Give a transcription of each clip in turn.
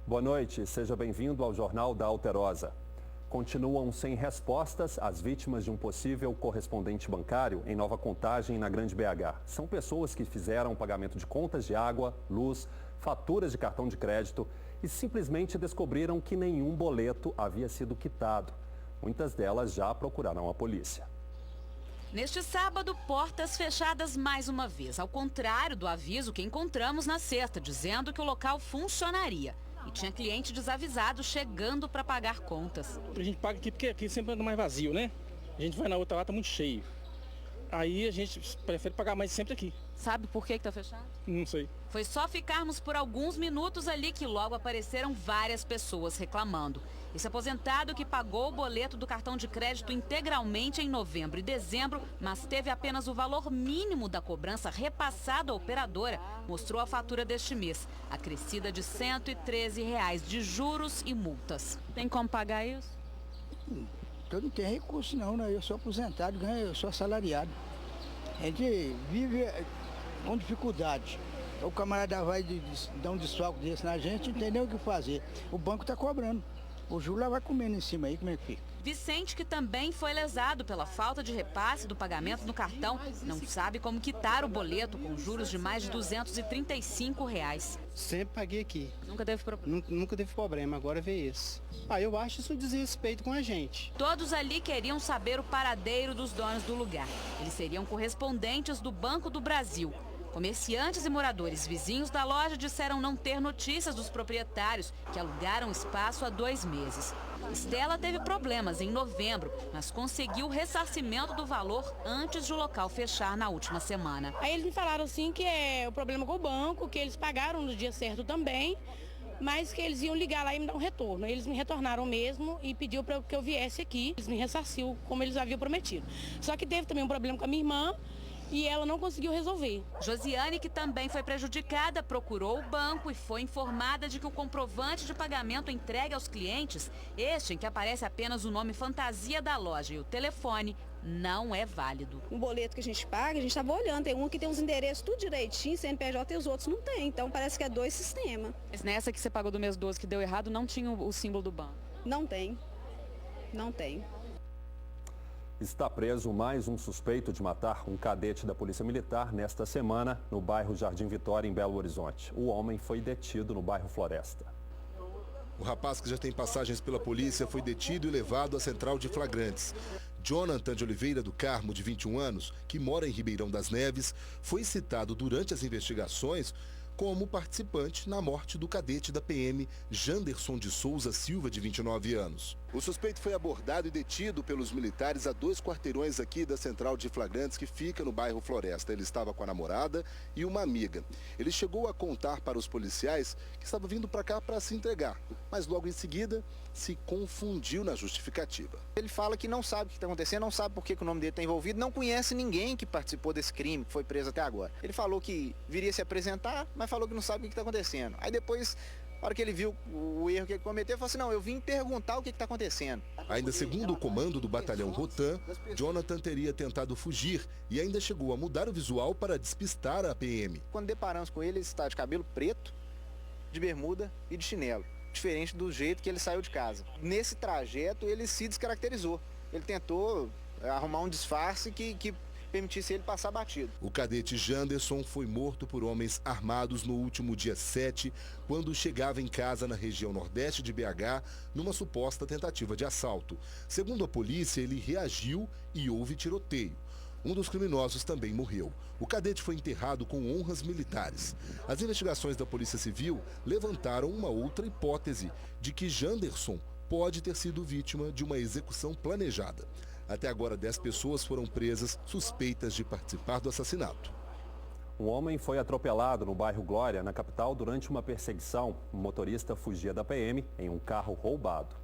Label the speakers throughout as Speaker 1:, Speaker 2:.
Speaker 1: Boa noite, seja bem-vindo ao Jornal da Alterosa. Continuam sem respostas as vítimas de um possível correspondente bancário em Nova Contagem, na Grande BH. São pessoas que fizeram pagamento de contas de água, luz, faturas de cartão de crédito e simplesmente descobriram que nenhum boleto havia sido quitado. Muitas delas já procuraram a polícia.
Speaker 2: Neste sábado, portas fechadas mais uma vez, ao contrário do aviso que encontramos na sexta, dizendo que o local funcionaria. E tinha cliente desavisado chegando para pagar contas.
Speaker 3: A gente paga aqui porque aqui sempre anda mais vazio, né? A gente vai na outra lá, tá muito cheio. Aí a gente prefere pagar mais sempre aqui.
Speaker 2: Sabe por que tá fechado?
Speaker 3: Não sei.
Speaker 2: Foi só ficarmos por alguns minutos ali que logo apareceram várias pessoas reclamando. Esse aposentado que pagou o boleto do cartão de crédito integralmente em novembro e dezembro, mas teve apenas o valor mínimo da cobrança repassado à operadora, mostrou a fatura deste mês, acrescida de R$ 113 de juros e multas. Tem como pagar isso?
Speaker 4: Eu não tenho recurso não, né? Eu sou aposentado, eu sou assalariado. A gente vive com dificuldade. O camarada vai dar um desfalque desse na gente, não tem nem o que fazer. O banco está cobrando. O Júlio lá vai comendo em cima aí, como é que fica?
Speaker 2: Vicente, que também foi lesado pela falta de repasse do pagamento no cartão, não sabe como quitar o boleto com juros de mais de R$ 235.
Speaker 5: Sempre paguei aqui.
Speaker 2: Nunca teve problema?
Speaker 5: Nunca teve problema, agora vê esse. Eu acho isso um desrespeito com a gente.
Speaker 2: Todos ali queriam saber o paradeiro dos donos do lugar. Eles seriam correspondentes do Banco do Brasil. Comerciantes e moradores vizinhos da loja disseram não ter notícias dos proprietários, que alugaram espaço há 2 meses. Estela teve problemas em novembro, mas conseguiu o ressarcimento do valor antes de o local fechar na última semana.
Speaker 6: Aí eles me falaram assim que é o problema com o banco, que eles pagaram no dia certo também, mas que eles iam ligar lá e me dar um retorno. Eles me retornaram mesmo e pediu para que eu viesse aqui. Eles me ressarciu como eles haviam prometido. Só que teve também um problema com a minha irmã, e ela não conseguiu resolver.
Speaker 2: Josiane, que também foi prejudicada, procurou o banco e foi informada de que o comprovante de pagamento entregue aos clientes, este em que aparece apenas o nome fantasia da loja e o telefone, não é válido.
Speaker 7: Um boleto que a gente paga, a gente estava olhando, tem um que tem os endereços tudo direitinho, CNPJ, e os outros não tem, então parece que é 2 sistemas.
Speaker 2: Mas nessa que você pagou do mês 12 que deu errado, não tinha o símbolo do banco?
Speaker 7: Não tem, não tem.
Speaker 1: Está preso mais um suspeito de matar um cadete da Polícia Militar nesta semana no bairro Jardim Vitória, em Belo Horizonte. O homem foi detido no bairro Floresta.
Speaker 8: O rapaz, que já tem passagens pela polícia, foi detido e levado à central de flagrantes. Jonathan de Oliveira do Carmo, de 21 anos, que mora em Ribeirão das Neves, foi citado durante as investigações como participante na morte do cadete da PM, Janderson de Souza Silva, de 29 anos. O suspeito foi abordado e detido pelos militares a 2 quarteirões aqui da central de flagrantes, que fica no bairro Floresta. Ele estava com a namorada e uma amiga. Ele chegou a contar para os policiais que estava vindo para cá para se entregar, mas logo em seguida se confundiu na justificativa.
Speaker 9: Ele fala que não sabe o que está acontecendo, não sabe por que o nome dele está envolvido, não conhece ninguém que participou desse crime, que foi preso até agora. Ele falou que viria se apresentar, mas falou que não sabe o que está acontecendo. Aí depois, na hora que ele viu o erro que ele cometeu, ele falou assim, não, eu vim perguntar o que está acontecendo.
Speaker 8: Ainda segundo o comando do batalhão Rotan, Jonathan teria tentado fugir e ainda chegou a mudar o visual para despistar a PM.
Speaker 9: Quando deparamos com ele está de cabelo preto, de bermuda e de chinelo, diferente do jeito que ele saiu de casa. Nesse trajeto ele se descaracterizou. Ele tentou arrumar um disfarce que permitisse ele passar batido.
Speaker 8: O cadete Janderson foi morto por homens armados no último dia 7, quando chegava em casa na região nordeste de BH, numa suposta tentativa de assalto. Segundo a polícia, ele reagiu e houve tiroteio. Um dos criminosos também morreu. O cadete foi enterrado com honras militares. As investigações da Polícia Civil levantaram uma outra hipótese de que Janderson pode ter sido vítima de uma execução planejada. Até agora, 10 pessoas foram presas suspeitas de participar do assassinato.
Speaker 1: Um homem foi atropelado no bairro Glória, na capital, durante uma perseguição. O motorista fugia da PM em um carro roubado.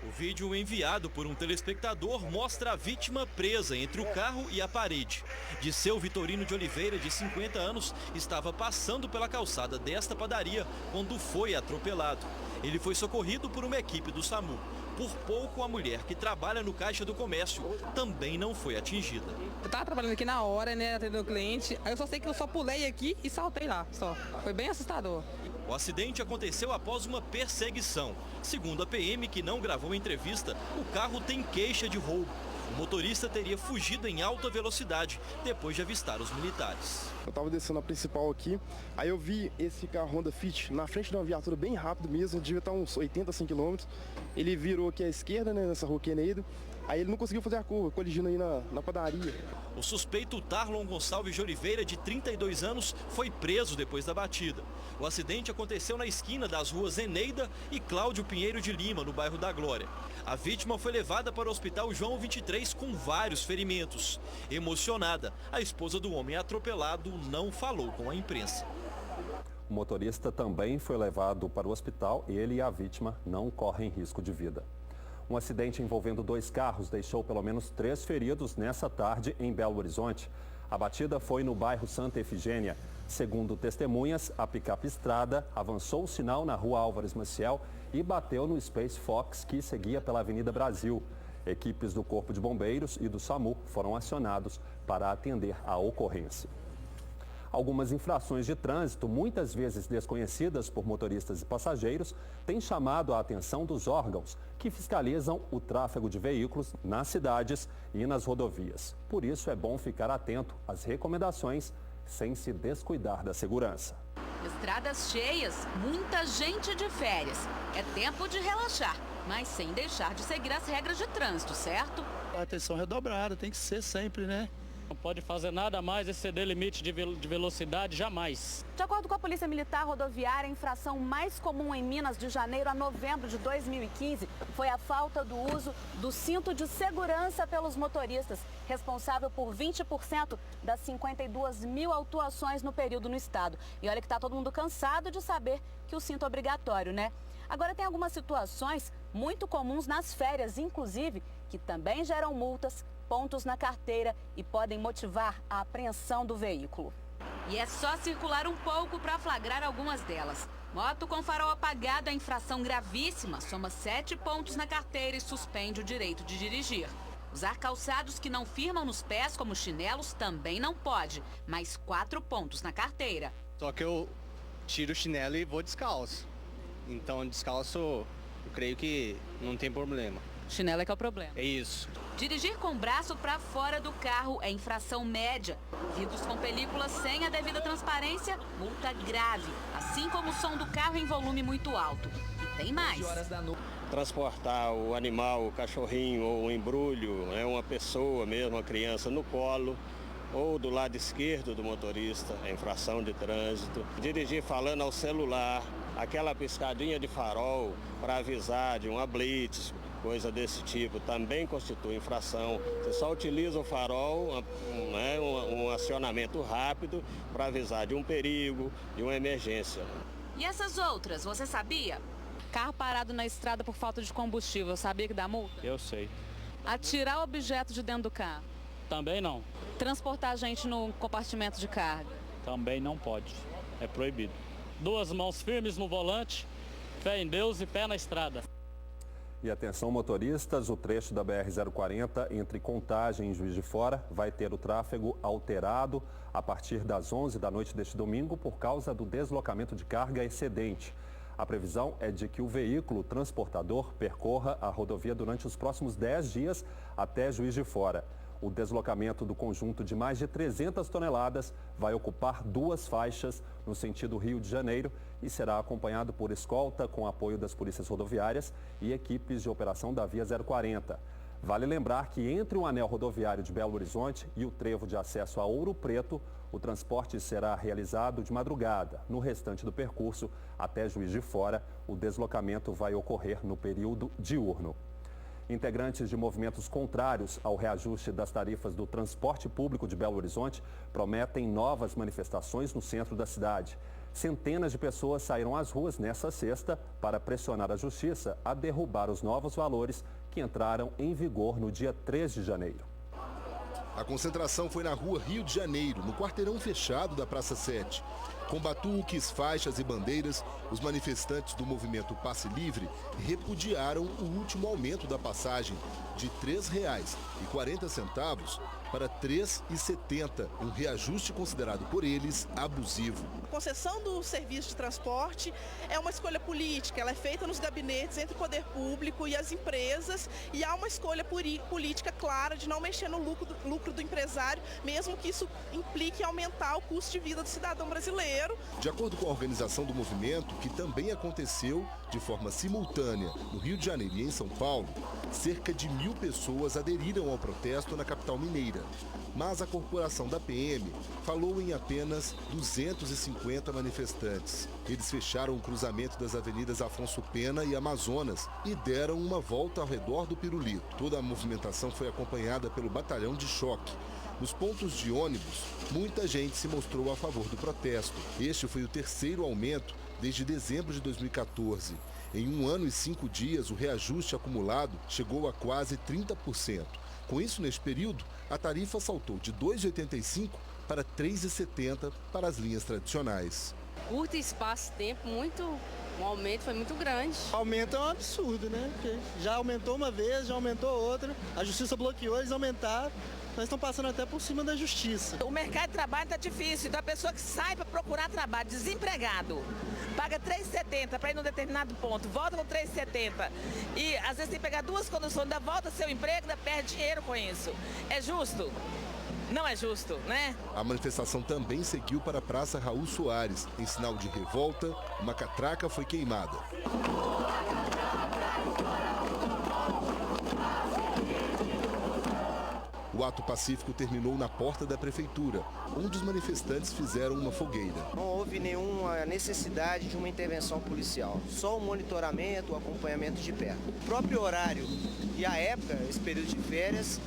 Speaker 10: O vídeo enviado por um telespectador mostra a vítima presa entre o carro e a parede. Disseu Vitorino de Oliveira, de 50 anos, estava passando pela calçada desta padaria quando foi atropelado. Ele foi socorrido por uma equipe do SAMU. Por pouco, a mulher que trabalha no caixa do comércio também não foi atingida.
Speaker 11: Eu estava trabalhando aqui na hora, né, atendendo o cliente. Aí eu só sei que eu só pulei aqui e saltei lá, só. Foi bem assustador.
Speaker 10: O O acidente aconteceu após uma perseguição. Segundo a PM, que não gravou a entrevista, o carro tem queixa de roubo. O motorista teria fugido em alta velocidade depois de avistar os militares.
Speaker 11: Eu estava descendo a principal aqui, aí eu vi esse carro Honda Fit na frente de uma viatura bem rápido mesmo, devia estar uns 80, 100 km. Ele virou aqui à esquerda, né, nessa rua Quenedo. Aí ele não conseguiu fazer a curva, colidindo aí na padaria.
Speaker 10: O suspeito Tarlon Gonçalves de Oliveira, de 32 anos, foi preso depois da batida. O acidente aconteceu na esquina das ruas Eneida e Cláudio Pinheiro de Lima, no bairro da Glória. A vítima foi levada para o hospital João 23 com vários ferimentos. Emocionada, a esposa do homem atropelado não falou com a imprensa.
Speaker 1: O motorista também foi levado para o hospital. Ele e a vítima não correm risco de vida. Um acidente envolvendo 2 carros deixou pelo menos 3 feridos nessa tarde em Belo Horizonte. A batida foi no bairro Santa Efigênia. Segundo testemunhas, a picape Estrada avançou o sinal na rua Álvares Maciel e bateu no Space Fox, que seguia pela Avenida Brasil. Equipes do Corpo de Bombeiros e do SAMU foram acionados para atender a ocorrência. Algumas infrações de trânsito, muitas vezes desconhecidas por motoristas e passageiros, têm chamado a atenção dos órgãos que fiscalizam o tráfego de veículos nas cidades e nas rodovias. Por isso, é bom ficar atento às recomendações sem se descuidar da segurança.
Speaker 2: Estradas cheias, muita gente de férias. É tempo de relaxar, mas sem deixar de seguir as regras de trânsito, certo?
Speaker 12: A atenção redobrada, tem que ser sempre, né?
Speaker 3: Não pode fazer nada mais, exceder limite de velocidade, jamais.
Speaker 7: De acordo com a Polícia Militar Rodoviária, a infração mais comum em Minas de janeiro a novembro de 2015 foi a falta do uso do cinto de segurança pelos motoristas, responsável por 20% das 52 mil autuações no período no estado. E olha que está todo mundo cansado de saber que o cinto é obrigatório, né? Agora, tem algumas situações muito comuns nas férias, inclusive, que também geram multas, pontos na carteira e podem motivar a apreensão do veículo.
Speaker 2: E é só circular um pouco para flagrar algumas delas. Moto com farol apagado é infração gravíssima, soma 7 pontos na carteira e suspende o direito de dirigir. Usar calçados que não firmam nos pés, como chinelos, também não pode, mais 4 pontos na carteira.
Speaker 5: Só que eu tiro o chinelo e vou descalço. Então, descalço, eu creio que não tem problema.
Speaker 2: Chinelo é que é o problema.
Speaker 5: É isso.
Speaker 2: Dirigir com o braço para fora do carro é infração média. Vidros com película sem a devida transparência, multa grave. Assim como o som do carro em volume muito alto. E tem mais.
Speaker 13: Transportar o animal, o cachorrinho ou o embrulho, uma pessoa mesmo, uma criança no colo ou do lado esquerdo do motorista, é infração de trânsito. Dirigir falando ao celular, aquela piscadinha de farol para avisar de uma blitz, coisa desse tipo, também constitui infração. Você só utiliza o farol, um acionamento rápido para avisar de um perigo, de uma emergência.
Speaker 2: E essas outras, você sabia? Carro parado na estrada por falta de combustível, sabia que dá multa?
Speaker 3: Eu sei.
Speaker 2: Atirar objeto de dentro do carro?
Speaker 3: Também não.
Speaker 2: Transportar gente no compartimento de carga?
Speaker 3: Também não pode, é proibido. 2 mãos firmes no volante, fé em Deus e pé na estrada.
Speaker 1: E atenção motoristas, o trecho da BR-040 entre Contagem e Juiz de Fora vai ter o tráfego alterado a partir das 11 da noite deste domingo por causa do deslocamento de carga excedente. A previsão é de que o veículo transportador percorra a rodovia durante os próximos 10 dias até Juiz de Fora. O deslocamento do conjunto de mais de 300 toneladas vai ocupar 2 faixas no sentido Rio de Janeiro e será acompanhado por escolta com apoio das polícias rodoviárias e equipes de operação da Via 040. Vale lembrar que entre o anel rodoviário de Belo Horizonte e o trevo de acesso a Ouro Preto, o transporte será realizado de madrugada. No restante do percurso, até Juiz de Fora, o deslocamento vai ocorrer no período diurno. Integrantes de movimentos contrários ao reajuste das tarifas do transporte público de Belo Horizonte prometem novas manifestações no centro da cidade. Centenas de pessoas saíram às ruas nesta sexta para pressionar a justiça a derrubar os novos valores que entraram em vigor no dia 3 de janeiro.
Speaker 8: A concentração foi na rua Rio de Janeiro, no quarteirão fechado da Praça 7. Com batuques, faixas e bandeiras, os manifestantes do movimento Passe Livre repudiaram o último aumento da passagem de R$ 3,40 para R$ 3,70, um reajuste considerado por eles abusivo.
Speaker 14: A concessão do serviço de transporte é uma escolha política, ela é feita nos gabinetes entre o poder público e as empresas, e há uma escolha política clara de não mexer no lucro do empresário, mesmo que isso implique aumentar o custo de vida do cidadão brasileiro.
Speaker 8: De acordo com a organização do movimento, que também aconteceu de forma simultânea no Rio de Janeiro e em São Paulo, cerca de 1.000 pessoas aderiram ao protesto na capital mineira. Mas a corporação da PM falou em apenas 250 manifestantes. Eles fecharam o cruzamento das avenidas Afonso Pena e Amazonas e deram uma volta ao redor do Pirulito. Toda a movimentação foi acompanhada pelo batalhão de choque. Nos pontos de ônibus, muita gente se mostrou a favor do protesto. Este foi o terceiro aumento desde dezembro de 2014. Em 1 ano e 5 dias, o reajuste acumulado chegou a quase 30%. Com isso, neste período, a tarifa saltou de R$ 2,85 para R$ 3,70 para as linhas tradicionais.
Speaker 15: Curto espaço de tempo, o aumento foi muito grande.
Speaker 12: O aumento é um absurdo, né? Porque já aumentou uma vez, já aumentou outra, a justiça bloqueou, eles aumentaram. Nós estamos passando até por cima da justiça.
Speaker 16: O mercado de trabalho está difícil, então a pessoa que sai para procurar trabalho, desempregado, paga R$ 3,70 para ir num determinado ponto, volta com R$ 3,70 e às vezes tem que pegar 2 conduções, ainda volta seu emprego, ainda perde dinheiro com isso. É justo? Não é justo, né?
Speaker 8: A manifestação também seguiu para a Praça Raul Soares. Em sinal de revolta, uma catraca foi queimada. O ato pacífico terminou na porta da prefeitura, onde os manifestantes fizeram uma fogueira.
Speaker 17: Não houve nenhuma necessidade de uma intervenção policial, só o monitoramento, o acompanhamento de perto. O próprio horário e a época, esse período de férias,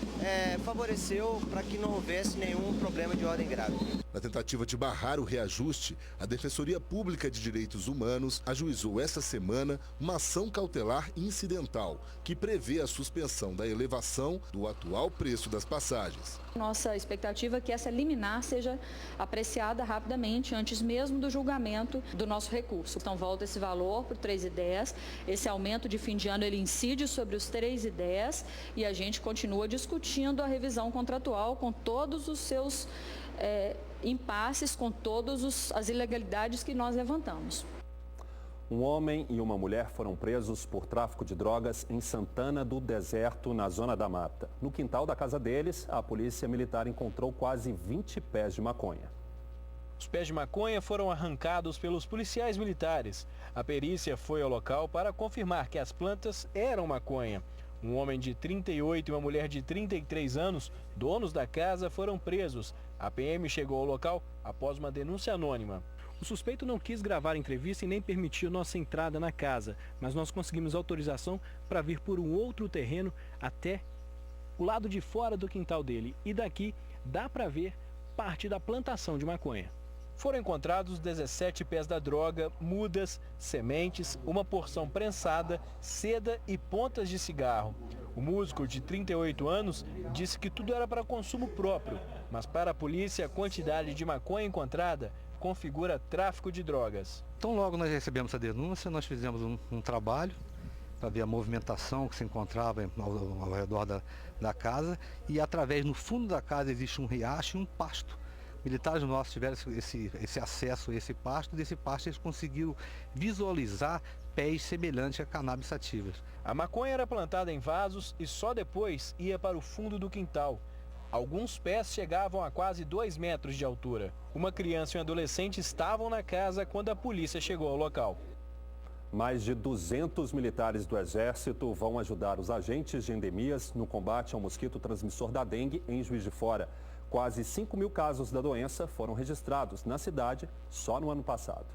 Speaker 17: favoreceu para que não houvesse nenhum problema de ordem grave.
Speaker 8: Na tentativa de barrar o reajuste, a Defensoria Pública de Direitos Humanos ajuizou esta semana uma ação cautelar incidental, que prevê a suspensão da elevação do atual preço das passagens.
Speaker 18: Nossa expectativa é que essa liminar seja apreciada rapidamente, antes mesmo do julgamento do nosso recurso. Então volta esse valor para o 3,10, esse aumento de fim de ano ele incide sobre os 3,10 e a gente continua discutindo a revisão contratual com todos os seus impasses, com todas as ilegalidades que nós levantamos.
Speaker 1: Um homem e uma mulher foram presos por tráfico de drogas em Santana do Deserto, na Zona da Mata. No quintal da casa deles, a polícia militar encontrou quase 20 pés de maconha.
Speaker 19: Os pés de maconha foram arrancados pelos policiais militares. A perícia foi ao local para confirmar que as plantas eram maconha. Um homem de 38 e uma mulher de 33 anos, donos da casa, foram presos. A PM chegou ao local após uma denúncia anônima. O suspeito não quis gravar a entrevista e nem permitiu nossa entrada na casa, mas nós conseguimos autorização para vir por um outro terreno até o lado de fora do quintal dele. E daqui dá para ver parte da plantação de maconha. Foram encontrados 17 pés da droga, mudas, sementes, uma porção prensada, seda e pontas de cigarro. O músico de 38 anos disse que tudo era para consumo próprio, mas para a polícia a quantidade de maconha encontrada configura tráfico de drogas.
Speaker 20: Então logo nós recebemos a denúncia, nós fizemos um trabalho para ver a movimentação que se encontrava ao redor da casa e através, no fundo da casa existe um riacho e um pasto. Militares nossos tiveram esse acesso a esse pasto, e desse pasto eles conseguiram visualizar pés semelhantes a cannabis sativas.
Speaker 19: A maconha era plantada em vasos e só depois ia para o fundo do quintal. Alguns pés chegavam a quase 2 metros de altura. Uma criança e um adolescente estavam na casa quando a polícia chegou ao local.
Speaker 1: Mais de 200 militares do Exército vão ajudar os agentes de endemias no combate ao mosquito transmissor da dengue em Juiz de Fora. Quase 5.000 casos da doença foram registrados na cidade só no ano passado.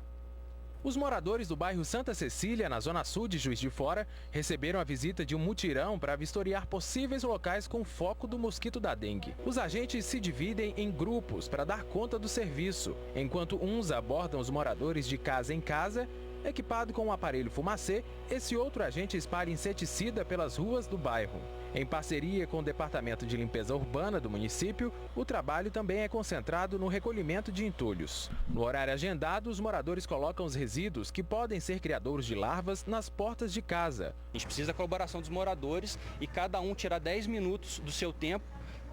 Speaker 21: Os moradores do bairro Santa Cecília, na zona sul de Juiz de Fora, receberam a visita de um mutirão para vistoriar possíveis locais com foco do mosquito da dengue. Os agentes se dividem em grupos para dar conta do serviço, enquanto uns abordam os moradores de casa em casa. Equipado com um aparelho fumacê, esse outro agente espalha inseticida pelas ruas do bairro. Em parceria com o Departamento de Limpeza Urbana do município, o trabalho também é concentrado no recolhimento de entulhos. No horário agendado, os moradores colocam os resíduos que podem ser criadouros de larvas nas portas de casa.
Speaker 22: A gente precisa da colaboração dos moradores e cada um tirar 10 minutos do seu tempo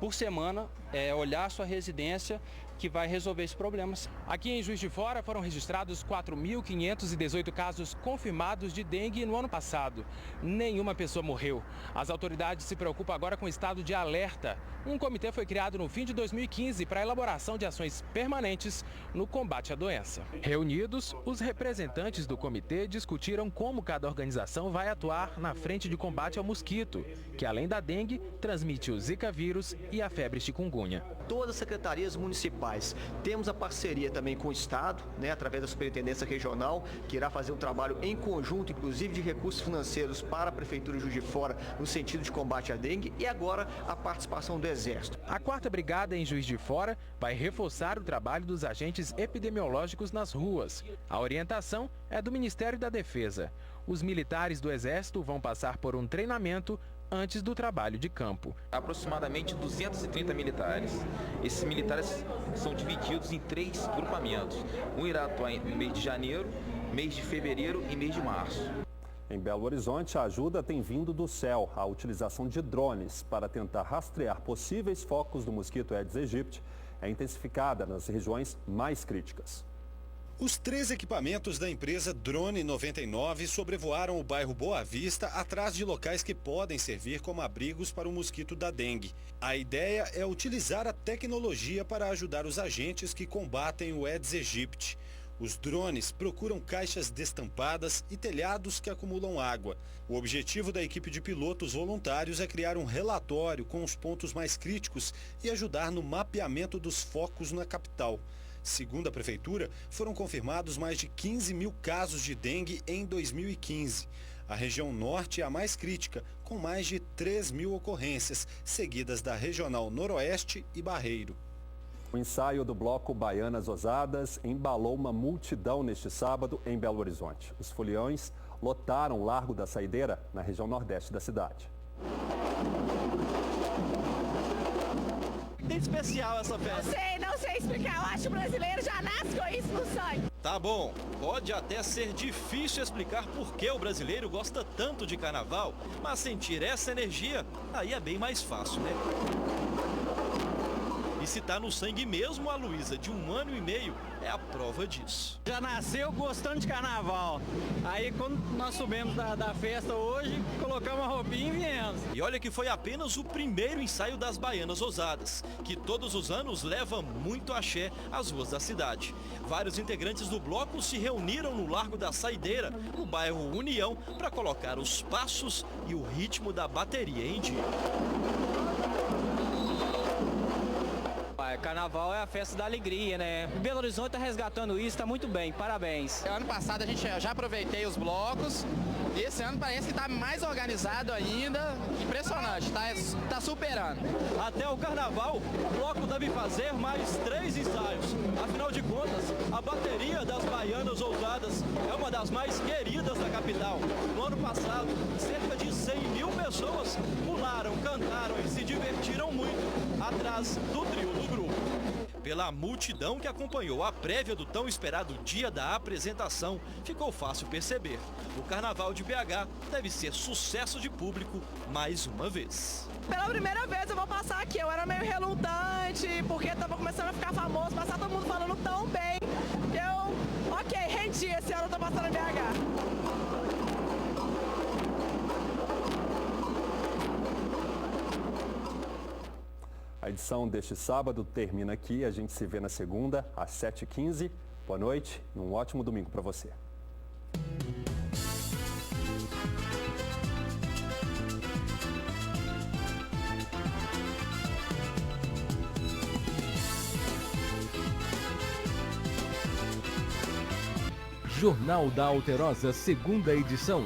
Speaker 4: por semana, olhar a sua residência, que vai resolver esse problema.
Speaker 21: Aqui em Juiz de Fora foram registrados 4.518 casos confirmados de dengue no ano passado. Nenhuma pessoa morreu. As autoridades se preocupam agora com o estado de alerta. Um comitê foi criado no fim de 2015 para a elaboração de ações permanentes no combate à doença. Reunidos, os representantes do comitê discutiram como cada organização vai atuar na frente de combate ao mosquito, que além da dengue, transmite o Zika vírus e a febre chikungunya.
Speaker 22: Todas as secretarias municipais. Temos a parceria também com o Estado, através da Superintendência Regional, que irá fazer um trabalho em conjunto, inclusive de recursos financeiros para a Prefeitura de Juiz de Fora, no sentido de combate à dengue, e agora a participação do Exército.
Speaker 21: A 4ª Brigada em Juiz de Fora vai reforçar o trabalho dos agentes epidemiológicos nas ruas. A orientação é do Ministério da Defesa. Os militares do Exército vão passar por um treinamento antes do trabalho de campo.
Speaker 23: Aproximadamente 230 militares. Esses militares são divididos em 3 grupamentos. Um irá atuar no mês de janeiro, mês de fevereiro e mês de março.
Speaker 1: Em Belo Horizonte, a ajuda tem vindo do céu. A utilização de drones para tentar rastrear possíveis focos do mosquito Aedes aegypti é intensificada nas regiões mais críticas.
Speaker 24: Os 3 equipamentos da empresa Drone 99 sobrevoaram o bairro Boa Vista atrás de locais que podem servir como abrigos para o mosquito da dengue. A ideia é utilizar a tecnologia para ajudar os agentes que combatem o Aedes aegypti. Os drones procuram caixas destampadas e telhados que acumulam água. O objetivo da equipe de pilotos voluntários é criar um relatório com os pontos mais críticos e ajudar no mapeamento dos focos na capital. Segundo a Prefeitura, foram confirmados mais de 15 mil casos de dengue em 2015. A região norte é a mais crítica, com mais de 3 mil ocorrências, seguidas da Regional Noroeste e Barreiro.
Speaker 1: O ensaio do bloco Baianas Ousadas embalou uma multidão neste sábado em Belo Horizonte. Os foliões lotaram o Largo da Saideira, na região nordeste da cidade.
Speaker 10: Tem especial essa festa?
Speaker 16: Não sei explicar. Eu acho que o brasileiro já nasce com isso no sangue.
Speaker 10: Tá bom, pode até ser difícil explicar por que o brasileiro gosta tanto de carnaval, mas sentir essa energia, aí é bem mais fácil, né? E se tá no sangue mesmo, a Luísa, de 1 ano e meio, é a prova disso.
Speaker 3: Já nasceu gostando de carnaval. Aí quando nós subimos da festa hoje, colocamos a roupinha e viemos.
Speaker 10: E olha que foi apenas o primeiro ensaio das Baianas Ousadas, que todos os anos leva muito axé às ruas da cidade. Vários integrantes do bloco se reuniram no Largo da Saideira, no bairro União, para colocar os passos e o ritmo da bateria em dia.
Speaker 3: Carnaval é a festa da alegria, né? Belo Horizonte está resgatando isso, está muito bem, parabéns.
Speaker 25: Ano passado a gente já aproveitei os blocos e esse ano parece que está mais organizado ainda, impressionante, tá superando.
Speaker 10: Até o carnaval, o bloco deve fazer mais 3 ensaios. Afinal de contas, a bateria das Baianas Ousadas é uma das mais queridas da capital. No ano passado, cerca de 100 mil pessoas pularam, cantaram e se divertiram muito atrás do trio do grupo. Pela multidão que acompanhou a prévia do tão esperado dia da apresentação, ficou fácil perceber. O Carnaval de BH deve ser sucesso de público mais uma vez.
Speaker 14: Pela primeira vez eu vou passar aqui. Eu era meio relutante, porque estava começando a ficar famoso, mas tá todo mundo falando tão bem que ok, rendi, esse ano eu tô passando em BH.
Speaker 1: A edição deste sábado termina aqui. A gente se vê na segunda, às 7h15. Boa noite e um ótimo domingo para você.
Speaker 26: Jornal da Alterosa, segunda edição.